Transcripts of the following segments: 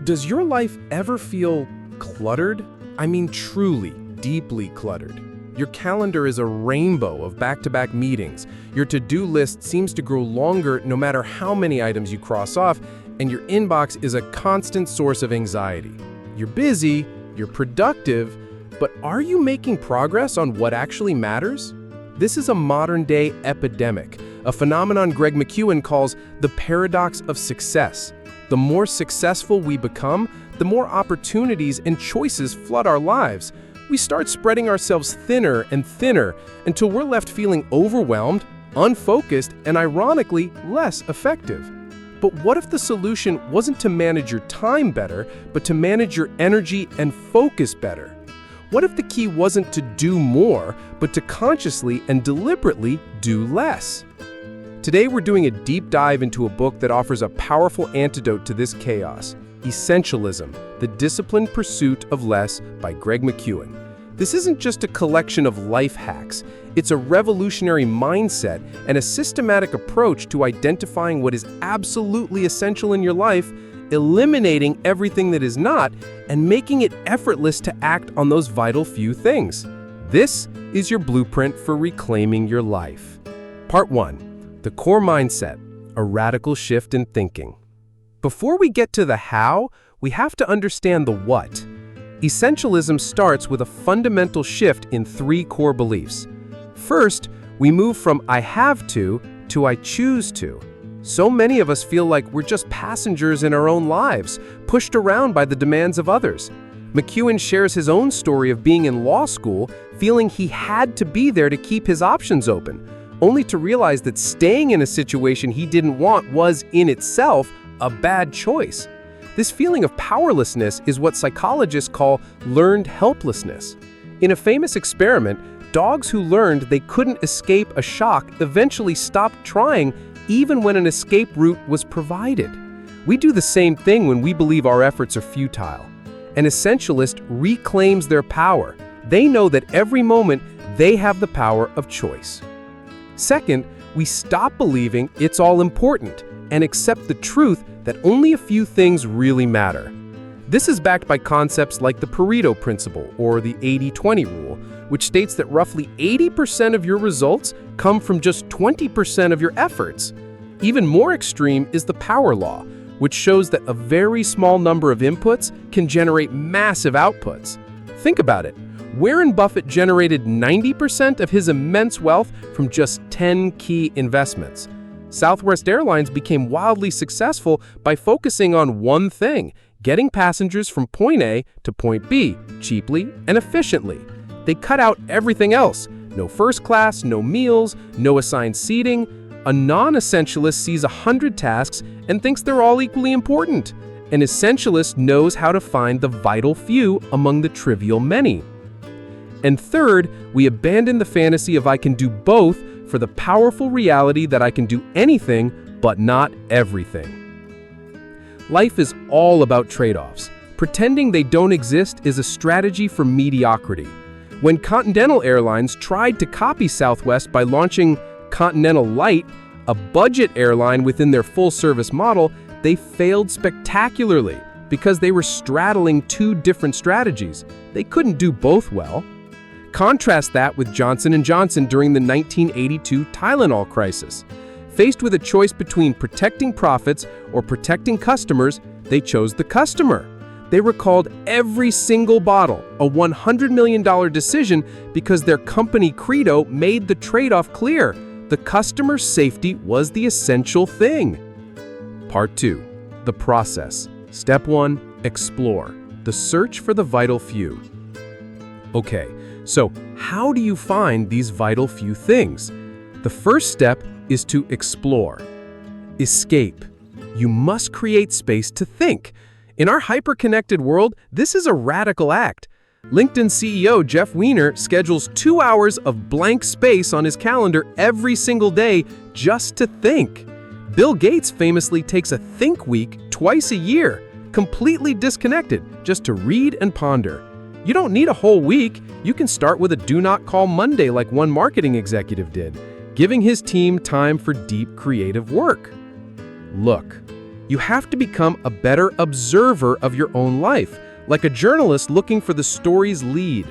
Does your life ever feel cluttered? I mean truly, deeply cluttered. Your calendar is a rainbow of back-to-back meetings. Your to-do list seems to grow longer no matter how many items you cross off, and your inbox is a constant source of anxiety. You're busy, you're productive, but are you making progress on what actually matters? This is a modern-day epidemic, a phenomenon Greg McKeown calls the paradox of success. The more successful we become, the more opportunities and choices flood our lives. We start spreading ourselves thinner and thinner until we're left feeling overwhelmed, unfocused, and ironically, less effective. But what if the solution wasn't to manage your time better, but to manage your energy and focus better? What if the key wasn't to do more, but to consciously and deliberately do less? Today we're doing a deep dive into a book that offers a powerful antidote to this chaos, Essentialism, the Disciplined Pursuit of Less by Greg McKeown. This isn't just a collection of life hacks. It's a revolutionary mindset and a systematic approach to identifying what is absolutely essential in your life, eliminating everything that is not, and making it effortless to act on those vital few things. This is your blueprint for reclaiming your life. Part 1. The core mindset, a radical shift in thinking. Before we get to the how, we have to understand the what. Essentialism starts with a fundamental shift in 3 core beliefs. First, we move from I have to I choose to. So many of us feel like we're just passengers in our own lives, pushed around by the demands of others. McKeown shares his own story of being in law school, feeling he had to be there to keep his options open, only to realize that staying in a situation he didn't want was, in itself, a bad choice. This feeling of powerlessness is what psychologists call learned helplessness. In a famous experiment, dogs who learned they couldn't escape a shock eventually stopped trying even when an escape route was provided. We do the same thing when we believe our efforts are futile. An essentialist reclaims their power. They know that every moment they have the power of choice. Second, we stop believing it's all important and accept the truth that only a few things really matter. This is backed by concepts like the Pareto principle or the 80-20 rule, which states that roughly 80% of your results come from just 20% of your efforts. Even more extreme is the power law, which shows that a very small number of inputs can generate massive outputs. Think about it. Warren Buffett generated 90% of his immense wealth from just 10 key investments. Southwest Airlines became wildly successful by focusing on one thing, getting passengers from point A to point B, cheaply and efficiently. They cut out everything else. No first class, no meals, no assigned seating. A non-essentialist sees 100 tasks and thinks they're all equally important. An essentialist knows how to find the vital few among the trivial many. And third, we abandon the fantasy of I can do both for the powerful reality that I can do anything but not everything. Life is all about trade-offs. Pretending they don't exist is a strategy for mediocrity. When Continental Airlines tried to copy Southwest by launching Continental Light, a budget airline within their full-service model, they failed spectacularly because they were straddling 2 different strategies. They couldn't do both well. Contrast that with Johnson & Johnson during the 1982 Tylenol crisis. Faced with a choice between protecting profits or protecting customers, they chose the customer. They recalled every single bottle, a $100 million decision because their company credo made the trade-off clear. The customer's safety was the essential thing. Part 2. The process. Step 1. Explore. The search for the vital few. Okay, so how do you find these vital few things? The first step is to explore. Escape. You must create space to think. In our hyper-connected world, this is a radical act. LinkedIn CEO Jeff Weiner schedules 2 hours of blank space on his calendar every single day just to think. Bill Gates famously takes a think week twice a year, completely disconnected, just to read and ponder. You don't need a whole week. You can start with a do not call Monday like one marketing executive did, giving his team time for deep creative work. Look, You have to become a better observer of your own life, like a journalist looking for the story's lead.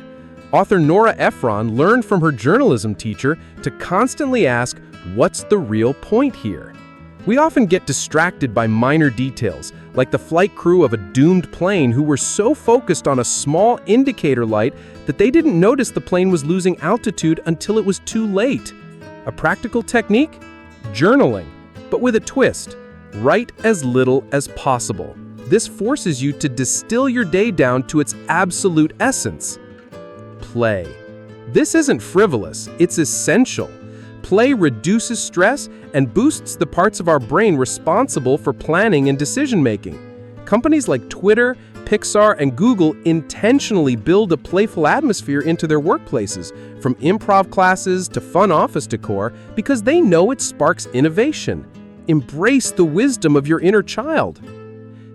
Author Nora Ephron learned from her journalism teacher to constantly ask, what's the real point here? We often get distracted by minor details, like the flight crew of a doomed plane who were so focused on a small indicator light that they didn't notice the plane was losing altitude until it was too late. A practical technique? Journaling, but with a twist. Write as little as possible. This forces you to distill your day down to its absolute essence. Play. This isn't frivolous, it's essential. Play reduces stress and boosts the parts of our brain responsible for planning and decision-making. Companies like Twitter, Pixar, and Google intentionally build a playful atmosphere into their workplaces, from improv classes to fun office decor, because they know it sparks innovation. Embrace the wisdom of your inner child.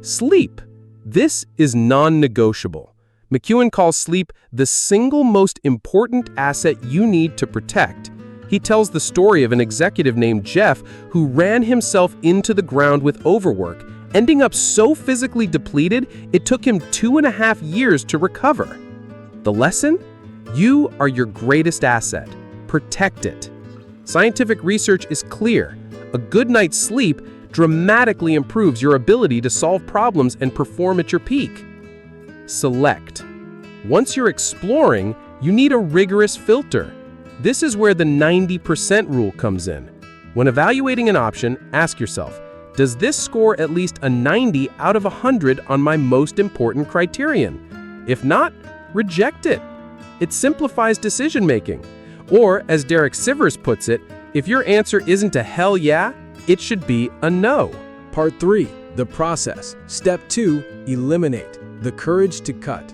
Sleep. This is non-negotiable. McKeown calls sleep the single most important asset you need to protect. He tells the story of an executive named Jeff who ran himself into the ground with overwork, ending up so physically depleted it took him 2.5 years to recover. The lesson? You are your greatest asset. Protect it. Scientific research is clear. A good night's sleep dramatically improves your ability to solve problems and perform at your peak. Select. Once you're exploring, you need a rigorous filter. This is where the 90% rule comes in. When evaluating an option, ask yourself, does this score at least a 90 out of 100 on my most important criterion? If not, reject it. It simplifies decision-making. Or, as Derek Sivers puts it, if your answer isn't a hell yeah, it should be a no. Part 3. The process. Step 2. Eliminate. The courage to cut.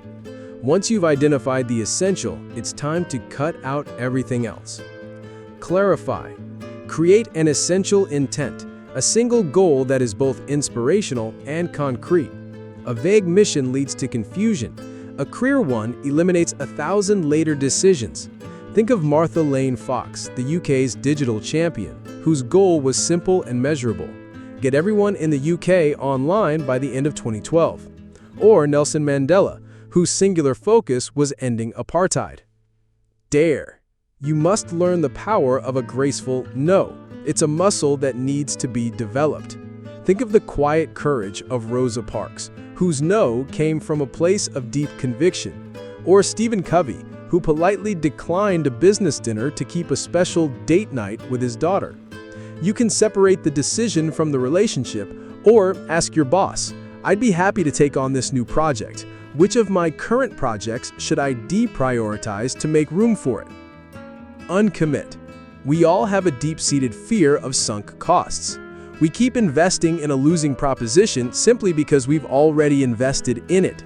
Once you've identified the essential, it's time to cut out everything else. Clarify. Create an essential intent, a single goal that is both inspirational and concrete. A vague mission leads to confusion. A clear one eliminates 1,000 later decisions. Think of Martha Lane Fox, the UK's digital champion, whose goal was simple and measurable: get everyone in the UK online by the end of 2012. Or Nelson Mandela, whose singular focus was ending apartheid. Dare. You must learn the power of a graceful no. It's a muscle that needs to be developed. Think of the quiet courage of Rosa Parks, whose no came from a place of deep conviction. Or Stephen Covey, who politely declined a business dinner to keep a special date night with his daughter. You can separate the decision from the relationship, or ask your boss, I'd be happy to take on this new project. Which of my current projects should I deprioritize to make room for it? Uncommit. We all have a deep-seated fear of sunk costs. We keep investing in a losing proposition simply because we've already invested in it.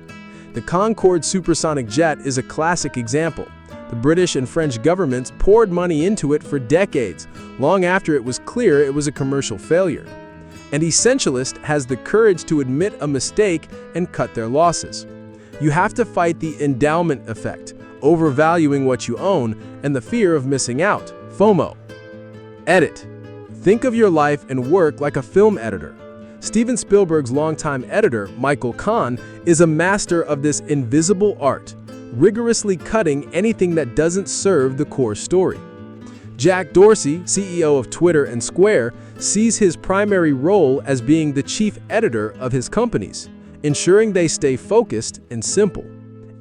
The Concorde supersonic jet is a classic example. The British and French governments poured money into it for decades, long after it was clear it was a commercial failure. An essentialist has the courage to admit a mistake and cut their losses. You have to fight the endowment effect, overvaluing what you own, and the fear of missing out, FOMO. Edit. Think of your life and work like a film editor. Steven Spielberg's longtime editor, Michael Kahn, is a master of this invisible art, rigorously cutting anything that doesn't serve the core story. Jack Dorsey, CEO of Twitter and Square, sees his primary role as being the chief editor of his companies, ensuring they stay focused and simple.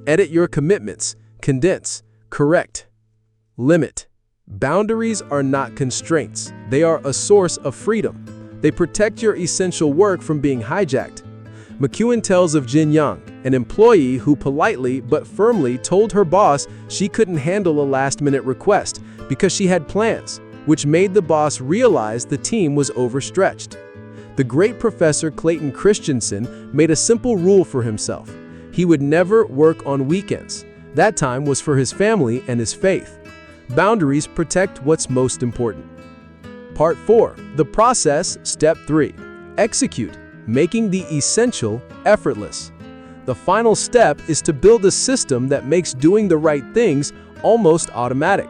Edit your commitments, condense, correct, limit. Boundaries are not constraints. They are a source of freedom. They protect your essential work from being hijacked. McKeown tells of Jin Young, an employee who politely but firmly told her boss she couldn't handle a last-minute request because she had plans, which made the boss realize the team was overstretched. The great professor Clayton Christensen made a simple rule for himself. He would never work on weekends. That time was for his family and his faith. Boundaries protect what's most important. Part 4. The process. Step 3. Execute, making the essential effortless. The final step is to build a system that makes doing the right things almost automatic.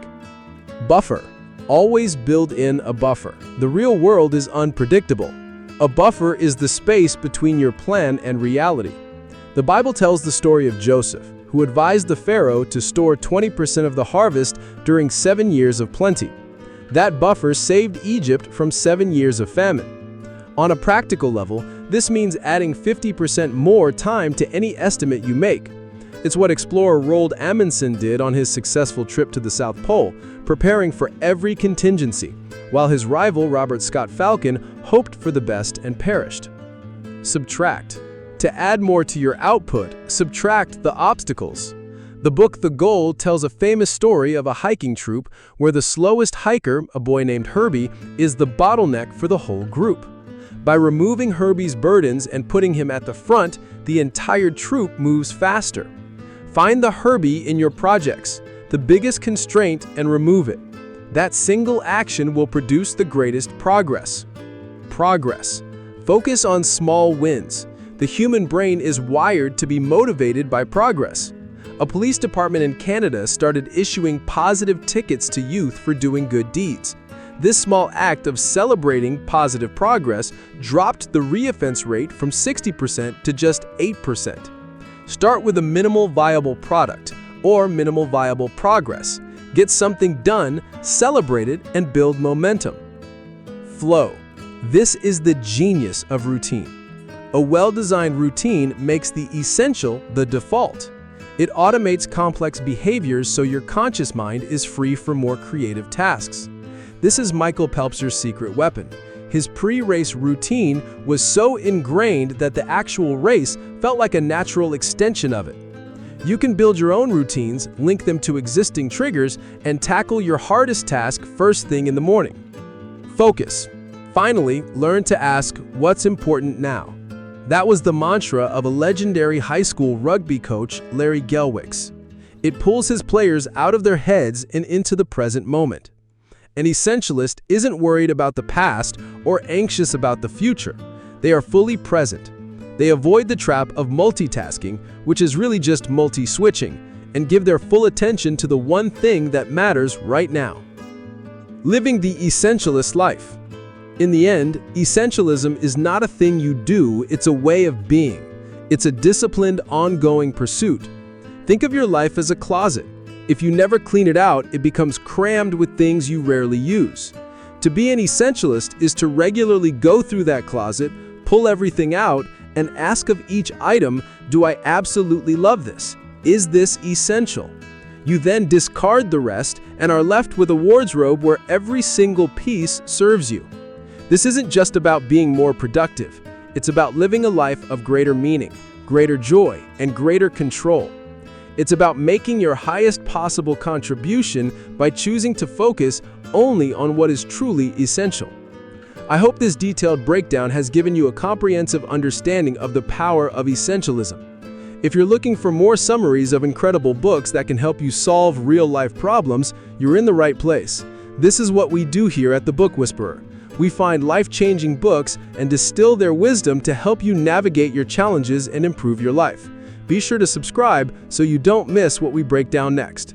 Buffer. Always build in a buffer. The real world is unpredictable. A buffer is the space between your plan and reality. The Bible tells the story of Joseph, who advised the Pharaoh to store 20% of the harvest during 7 years of plenty. That buffer saved Egypt from 7 years of famine. On a practical level, this means adding 50% more time to any estimate you make. It's what explorer Roald Amundsen did on his successful trip to the South Pole, preparing for every contingency, while his rival Robert Scott Falcon hoped for the best and perished. Subtract. To add more to your output, subtract the obstacles. The book The Goal tells a famous story of a hiking troop where the slowest hiker, a boy named Herbie, is the bottleneck for the whole group. By removing Herbie's burdens and putting him at the front, the entire troop moves faster. Find the Herbie in your projects, the biggest constraint, and remove it. That single action will produce the greatest progress. Progress. Focus on small wins. The human brain is wired to be motivated by progress. A police department in Canada started issuing positive tickets to youth for doing good deeds. This small act of celebrating positive progress dropped the reoffense rate from 60% to just 8%. Start with a minimal viable product or minimal viable progress. Get something done, celebrate it, and build momentum. Flow. This is the genius of routine. A well-designed routine makes the essential the default. It automates complex behaviors so your conscious mind is free for more creative tasks. This is Michael Pelpser's secret weapon. His pre-race routine was so ingrained that the actual race felt like a natural extension of it. You can build your own routines, link them to existing triggers, and tackle your hardest task first thing in the morning. Focus. Finally, learn to ask, what's important now? That was the mantra of a legendary high school rugby coach, Larry Gelwicks. It pulls his players out of their heads and into the present moment. An essentialist isn't worried about the past or anxious about the future. They are fully present. They avoid the trap of multitasking, which is really just multi-switching, and give their full attention to the one thing that matters right now. Living the essentialist life. In the end, essentialism is not a thing you do, it's a way of being. It's a disciplined, ongoing pursuit. Think of your life as a closet. If you never clean it out, it becomes crammed with things you rarely use. To be an essentialist is to regularly go through that closet, pull everything out, and ask of each item, do I absolutely love this? Is this essential? You then discard the rest and are left with a wardrobe where every single piece serves you. This isn't just about being more productive. It's about living a life of greater meaning, greater joy, and greater control. It's about making your highest possible contribution by choosing to focus only on what is truly essential. I hope this detailed breakdown has given you a comprehensive understanding of the power of essentialism. If you're looking for more summaries of incredible books that can help you solve real-life problems, you're in the right place. This is what we do here at The Book Whisperer. We find life-changing books and distill their wisdom to help you navigate your challenges and improve your life. Be sure to subscribe so you don't miss what we break down next.